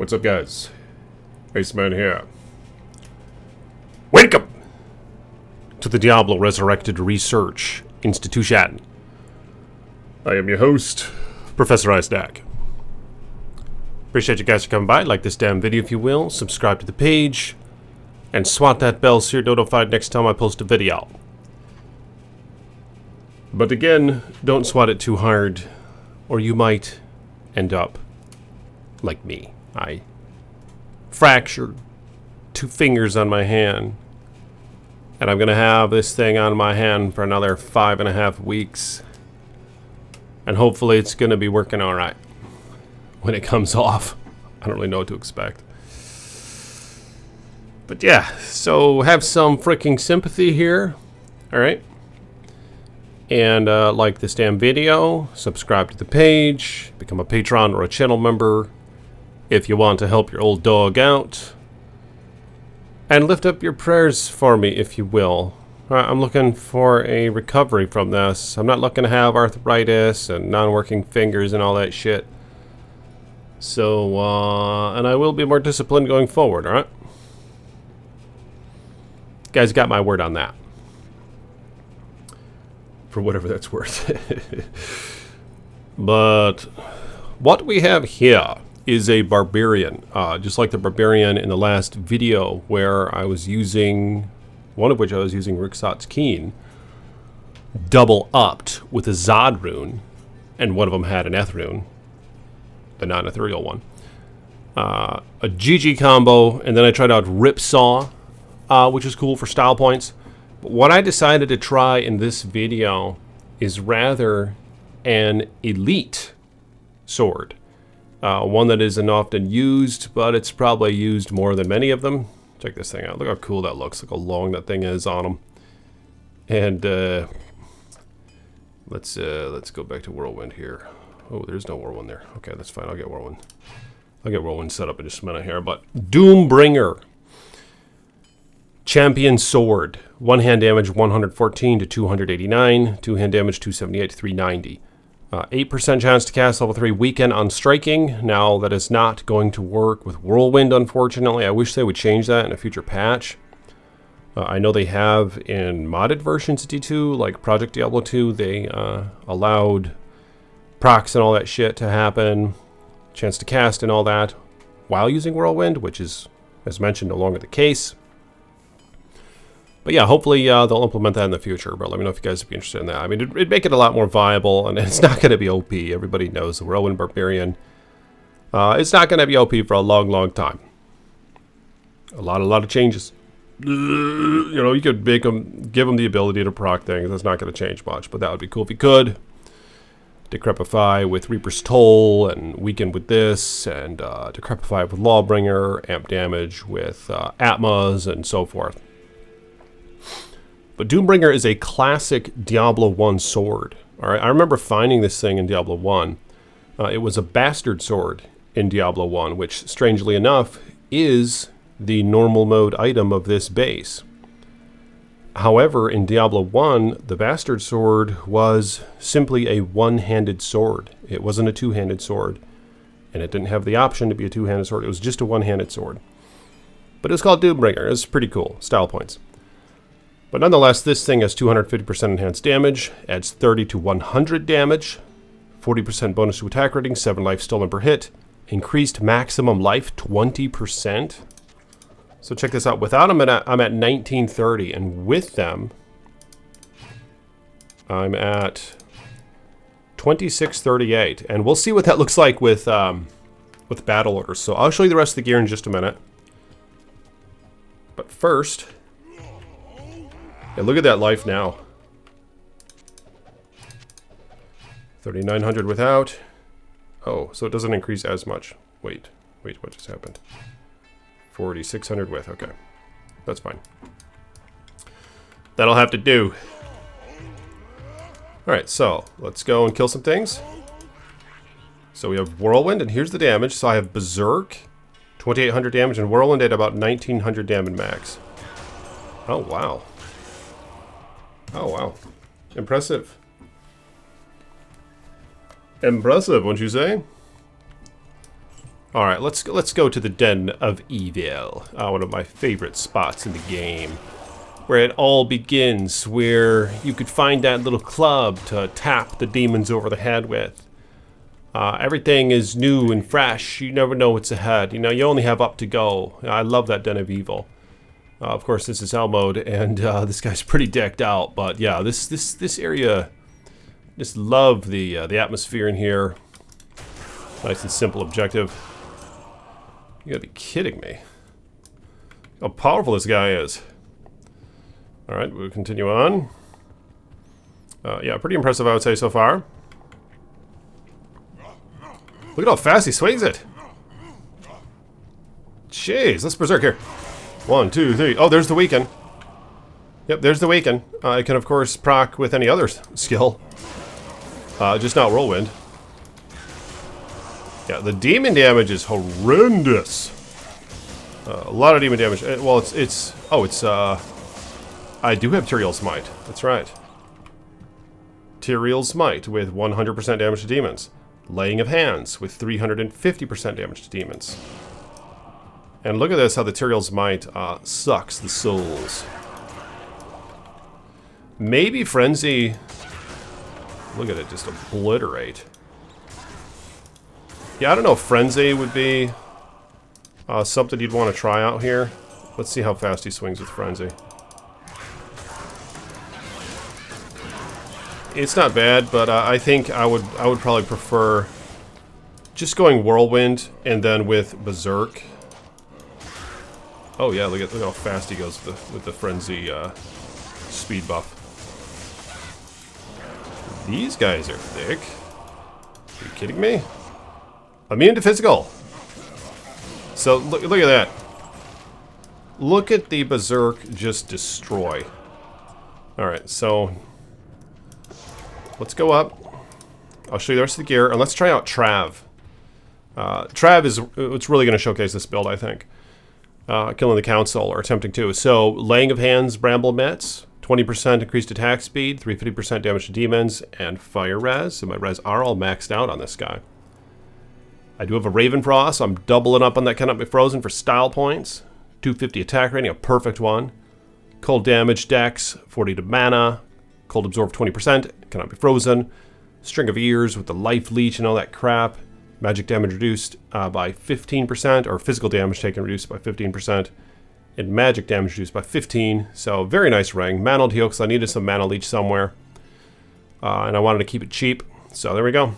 What's up, guys? Iceman here. Welcome to the Diablo Resurrected Research Institution. I am your host, Professor Isaac. Appreciate you guys for coming by. Like this damn video if you will. Subscribe to the page. And swat that bell so you're notified next time I post a video. But again, don't swat it too hard, or you might end up like me. I fractured 2 fingers on my hand, and I'm gonna have this thing on my hand for another 5.5 weeks, and hopefully it's gonna be working all right when it comes off. I don't really know what to expect. But yeah, so have some freaking sympathy here, all right? And like this damn video, subscribe to the page, become a patron or a channel member if you want to help your old dog out. And lift up your prayers for me, if you will. I'm looking for a recovery from this. I'm not looking to have arthritis and non-working fingers and all that shit. So, and I will be more disciplined going forward, alright? Guys got my word on that. For whatever that's worth. But what we have here is a barbarian. Just like the barbarian in the last video where I was using, one of which I was using Rixot's Keen, double upped with a Zod rune, and one of them had an Eth rune, the non-ethereal one. A GG combo, and then I tried out Ripsaw, which is cool for style points. But what I decided to try in this video is rather an elite sword. One that isn't often used, but it's probably used more than many of them. Check this thing out. Look how cool that looks. Look how long that thing is on them. And let's go back to Whirlwind here. Oh, there's no Whirlwind there. Okay, that's fine. I'll get Whirlwind. I'll get Whirlwind set up in just a minute here. But Doombringer. Champion Sword. 1-hand damage 114 to 289. 2-hand damage 278 to 390. 8% chance to cast level 3 weekend on striking. Now that is not going to work with Whirlwind, unfortunately. I wish they would change that in a future patch. I know they have in modded versions of D2, like Project Diablo 2, they allowed procs and all that shit to happen. Chance to cast and all that while using Whirlwind, which is, as mentioned, no longer the case. But yeah, hopefully they'll implement that in the future. But let me know if you guys would be interested in that. I mean, it'd make it a lot more viable, and it's not going to be OP. Everybody knows the Whirlwind Barbarian. It's not going to be OP for a long, long time. A lot of changes. You know, you could make them, give them the ability to proc things. That's not going to change much, but that would be cool if you could. Decrepify with Reaper's Toll, and weaken with this, and Decrepify with Lawbringer, amp damage with Atmas, and so forth. But Doombringer is a classic Diablo 1 sword. All right, I remember finding this thing in Diablo 1. It was a bastard sword in Diablo 1, which, strangely enough, is the normal mode item of this base. However, in Diablo 1, the bastard sword was simply a one-handed sword. It wasn't a two-handed sword, and it didn't have the option to be a two-handed sword. It was just a one-handed sword. But it was called Doombringer. It's pretty cool. Style points. But nonetheless, this thing has 250% enhanced damage, adds 30 to 100 damage, 40% bonus to attack rating, 7 life stolen per hit, increased maximum life 20%. So check this out. Without them, I'm at 1930, and with them, I'm at 2638. And we'll see what that looks like with battle orders. So I'll show you the rest of the gear in just a minute. But first, yeah, look at that life now. 3,900 without. Oh, so it doesn't increase as much. Wait, what just happened? 4,600 with, okay. That's fine. That'll have to do. Alright, so let's go and kill some things. So we have Whirlwind, and here's the damage. So I have Berserk, 2,800 damage, and Whirlwind at about 1,900 damage max. Oh, wow. Oh, wow. Impressive. Impressive, wouldn't you say? All right, let's go to the Den of Evil, one of my favorite spots in the game, where it all begins, where you could find that little club to tap the demons over the head with. Everything is new and fresh. You never know what's ahead. You know, you only have up to go. I love that Den of Evil. Of course, this is hell mode, and this guy's pretty decked out. But yeah, this area, just love the atmosphere in here. Nice and simple objective. You gotta be kidding me. How powerful this guy is. Alright, we'll continue on. Yeah, pretty impressive, I would say, so far. Look at how fast he swings it. Jeez, let's berserk here. 1, 2, 3. Oh, there's the weaken. Yep, there's the weaken. I can, of course, proc with any other skill. Just not whirlwind. Yeah, the demon damage is horrendous. A lot of demon damage. Well, I do have Tyrael Smite. That's right. Tyrael Smite with 100% damage to demons. Laying of Hands with 350% damage to demons. And look at this, how the Tyrael Smite sucks the souls. Maybe Frenzy. Look at it just obliterate. Yeah, I don't know if Frenzy would be something you'd want to try out here. Let's see how fast he swings with Frenzy. It's not bad, but I think I would probably prefer just going Whirlwind and then with Berserk. Oh yeah, look how fast he goes with the Frenzy speed buff. These guys are thick. Are you kidding me? Immune to physical. So look at that. Look at the Berserk just destroy. Alright, so let's go up. I'll show you the rest of the gear, and let's try out Trav. Trav is what's really going to showcase this build, I think. Killing the Council, or attempting to. So, Laying of Hands, Bramble Mets, 20% increased attack speed, 350% damage to demons, and Fire Res. So my res are all maxed out on this guy. I do have a Raven Frost, so I'm doubling up on that Cannot Be Frozen for style points. 250 attack rating, a perfect one. Cold damage, dex, 40 to mana. Cold absorb 20%, Cannot Be Frozen. String of Ears with the life leech and all that crap. Magic damage reduced by 15%, or physical damage taken reduced by 15%. And magic damage reduced by 15. So very nice ring. Mana heal because I needed some mana leech somewhere. And I wanted to keep it cheap. So there we go.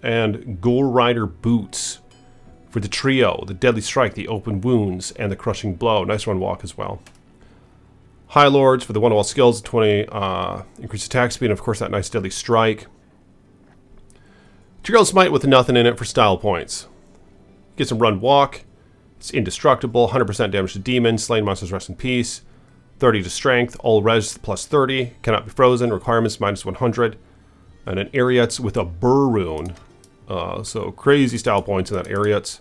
And Gore Rider Boots for the trio. The Deadly Strike, the Open Wounds, and the Crushing Blow. Nice run walk as well. High Lords for the one-to-all skills, 20 increased attack speed, and of course that nice Deadly Strike. Tyrael Smite with nothing in it for style points. Get some run walk. It's indestructible, 100% damage to demons, slain monsters rest in peace. 30 to strength, all res plus 30, cannot be frozen, requirements minus 100. And an Ariats with a Burr rune. So crazy style points in that Ariats.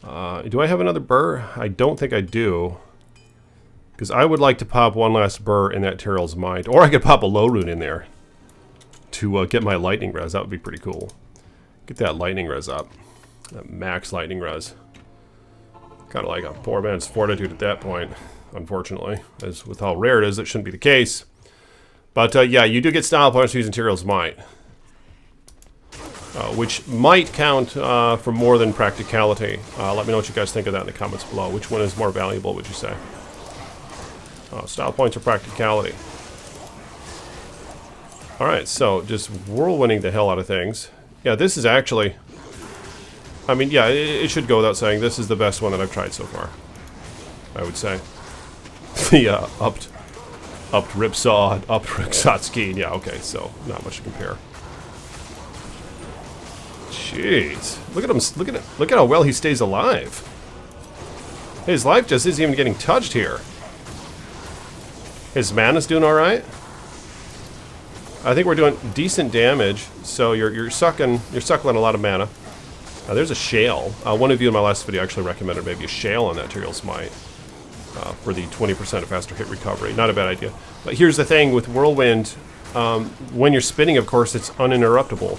Do I have another Burr? I don't think I do. Because I would like to pop one last Burr in that Tyrael Smite. Or I could pop a low rune in there to get my lightning res. That would be pretty cool. Get that lightning res up. That max lightning res. Kind of like a poor man's fortitude at that point, unfortunately. As with how rare it is, it shouldn't be the case. But yeah, you do get style points for using Tyrael Smite. Which might count for more than practicality. Let me know what you guys think of that in the comments below. Which one is more valuable, would you say? Style points or practicality? Alright, so just whirlwinding the hell out of things. Yeah, this is actually... I mean, yeah, it should go without saying. This is the best one that I've tried so far, I would say. The upped Ripsaw, upped Rixotski. Yeah, okay, so not much to compare. Jeez, look at him! Look at how well he stays alive. His life just isn't even getting touched here. His mana's doing all right. I think we're doing decent damage. So you're suckling a lot of mana. There's a Shale. One of you in my last video actually recommended maybe a Shale on that Tyrael Smite for the 20% faster hit recovery. Not a bad idea. But here's the thing with Whirlwind. When you're spinning, of course, it's uninterruptible.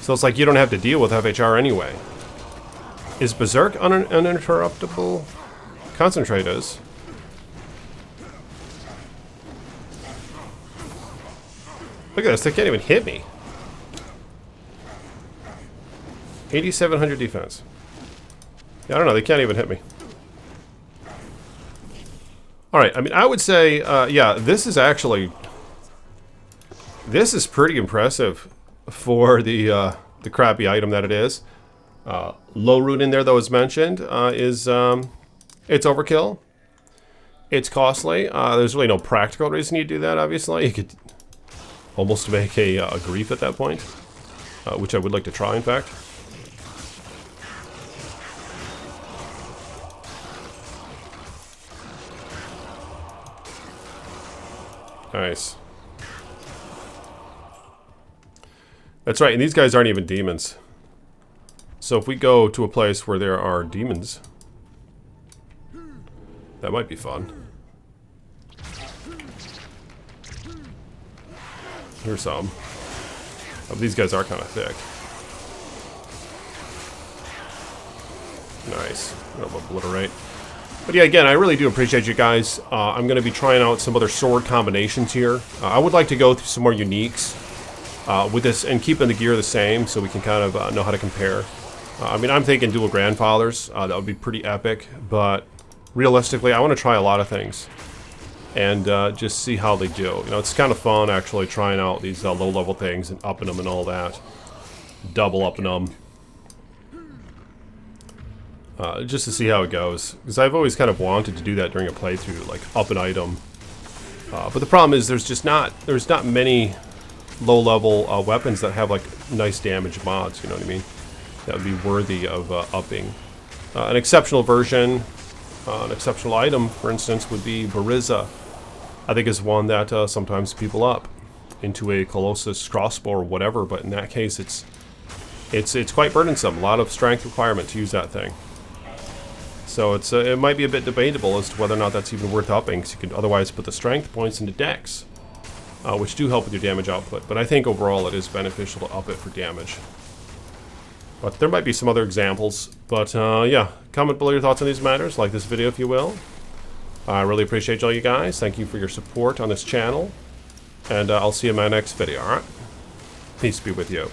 So it's like you don't have to deal with FHR anyway. Is berserk uninterruptible? Concentrate is. Look at this, they can't even hit me. 8,700 defense. Yeah, I don't know, they can't even hit me. Alright, I mean, I would say, yeah, this is actually... This is pretty impressive for the crappy item that it is. Low root in there, though, as mentioned, is... it's overkill. It's costly. There's really no practical reason you do that, obviously. You could almost make a grief at that point. Which I would like to try, in fact. Nice. That's right, and these guys aren't even demons. So if we go to a place where there are demons, that might be fun. Here's some. Oh, these guys are kind of thick. Nice. That'll obliterate. But yeah, again, I really do appreciate you guys. I'm going to be trying out some other sword combinations here. I would like to go through some more uniques with this and keeping the gear the same so we can kind of know how to compare. I mean, I'm thinking dual grandfathers. That would be pretty epic. But realistically, I want to try a lot of things and just see how they do. You know, it's kind of fun actually trying out these low-level things and upping them and all that. Double upping them. Just to see how it goes, because I've always kind of wanted to do that during a playthrough, like up an item. But the problem is there's not many low-level weapons that have like nice damage mods. You know what I mean? That would be worthy of upping. An exceptional version, an exceptional item, for instance, would be Bariza. I think is one that sometimes people up into a Colossus crossbow or whatever. But in that case, it's quite burdensome. A lot of strength requirement to use that thing. So it might be a bit debatable as to whether or not that's even worth upping, because you could otherwise put the strength points into dex, which do help with your damage output. But I think overall it is beneficial to up it for damage. But there might be some other examples. But yeah, comment below your thoughts on these matters. Like this video if you will. I really appreciate all you guys. Thank you for your support on this channel. And I'll see you in my next video, alright? Peace be with you.